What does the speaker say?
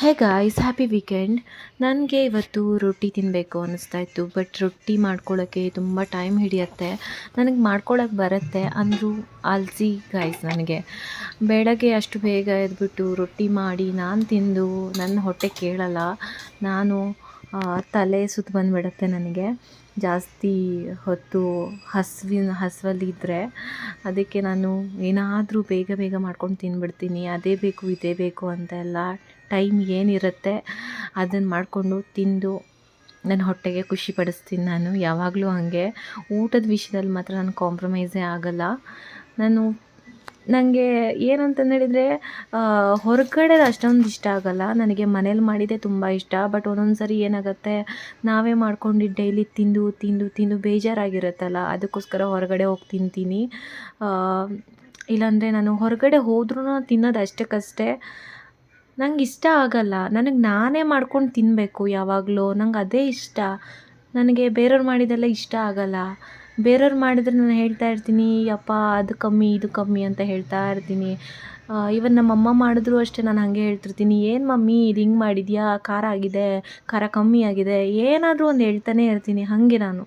Hey guys, happy weekend. ನನಗೆ ಇವತ್ತು ರೊಟ್ಟಿ ತಿನ್ನಬೇಕು ಅನ್ನಿಸ್ತಾ ಇತ್ತು. ಬಟ್ ರೊಟ್ಟಿ ಮಾಡ್ಕೊಳ್ಳೋಕ್ಕೆ ತುಂಬ ಟೈಮ್ ಹಿಡಿಯುತ್ತೆ. ನನಗೆ ಮಾಡ್ಕೊಳ್ಳೋಕೆ ಬರುತ್ತೆ ಅಂದರೂ ಆಲ್ಸಿ ಗಾಯ್ಸ್. ನನಗೆ ಬೆಳಗ್ಗೆ ಅಷ್ಟು ಬೇಗ ಎದ್ಬಿಟ್ಟು ರೊಟ್ಟಿ ಮಾಡಿ ನಾನು ತಿಂದು ನನ್ನ ಹೊಟ್ಟೆ ಕೇಳಲ್ಲ. ನಾನು ತಲೆ ಸುತ್ತು ಬಂದುಬಿಡುತ್ತೆ ನನಗೆ ಜಾಸ್ತಿ ಹೊತ್ತು ಹಸಿವಲ್ಲಿದ್ದರೆ. ಅದಕ್ಕೆ ನಾನು ಏನಾದರೂ ಬೇಗ ಬೇಗ ಮಾಡ್ಕೊಂಡು ತಿಂದ್ಬಿಡ್ತೀನಿ. ಅದೇ ಬೇಕು ಇದೇ ಬೇಕು ಅಂತೆಲ್ಲ ಟೈಮ್ ಏನಿರುತ್ತೆ ಅದನ್ನು ಮಾಡಿಕೊಂಡು ತಿಂದು ನನ್ನ ಹೊಟ್ಟೆಗೆ ಖುಷಿ ಪಡಿಸ್ತೀನಿ. ನಾನು ಯಾವಾಗಲೂ ಹಾಗೆ ಊಟದ ವಿಷಯದಲ್ಲಿ ಮಾತ್ರ ನಾನು ಕಾಂಪ್ರಮೈಸೇ ಆಗೋಲ್ಲ. ನನಗೆ ಏನಂತಂದು ಹೇಳಿದರೆ ಹೊರಗಡೆದು ಅಷ್ಟೊಂದು ಇಷ್ಟ ಆಗೋಲ್ಲ. ನನಗೆ ಮನೇಲಿ ಮಾಡಿದ್ದೇ ತುಂಬ ಇಷ್ಟ. ಬಟ್ ಒಂದೊಂದು ಸರಿ ಏನಾಗುತ್ತೆ, ನಾವೇ ಮಾಡ್ಕೊಂಡು ಡೈಲಿ ತಿಂದು ತಿಂದು ತಿಂದು ಬೇಜಾರಾಗಿರುತ್ತಲ್ಲ, ಅದಕ್ಕೋಸ್ಕರ ಹೊರಗಡೆ ಹೋಗಿ ತಿಂತೀನಿ. ಇಲ್ಲಾಂದರೆ ನಾನು ಹೊರಗಡೆ ಹೋದ್ರೂ ತಿನ್ನೋದು ಅಷ್ಟಕ್ಕಷ್ಟೇ. ನಂಗೆ ಇಷ್ಟ ಆಗೋಲ್ಲ. ನನಗೆ ನಾನೇ ಮಾಡ್ಕೊಂಡು ತಿನ್ನಬೇಕು ಯಾವಾಗಲೂ. ನಂಗೆ ಅದೇ ಇಷ್ಟ. ನನಗೆ ಬೇರೆಯವ್ರು ಮಾಡಿದ್ದೆಲ್ಲ ಇಷ್ಟ ಆಗೋಲ್ಲ. ಬೇರೆಯವ್ರು ಮಾಡಿದ್ರೆ ನಾನು ಹೇಳ್ತಾ ಇರ್ತೀನಿ, ಯಪ್ಪ ಅದು ಕಮ್ಮಿ ಇದು ಕಮ್ಮಿ ಅಂತ ಹೇಳ್ತಾ ಇರ್ತೀನಿ. ಈವನ್ ನಮ್ಮಮ್ಮ ಮಾಡಿದ್ರು ಅಷ್ಟೇ, ನಾನು ಹಾಗೆ ಹೇಳ್ತಿರ್ತೀನಿ, ಏನು ಮಮ್ಮಿ ಇದು ಹಿಂಗೆ ಮಾಡಿದ್ಯಾ, ಖಾರ ಆಗಿದೆ, ಖಾರ ಕಮ್ಮಿ ಆಗಿದೆ, ಏನಾದರೂ ಒಂದು ಹೇಳ್ತಾನೆ ಇರ್ತೀನಿ ಹಾಗೆ ನಾನು.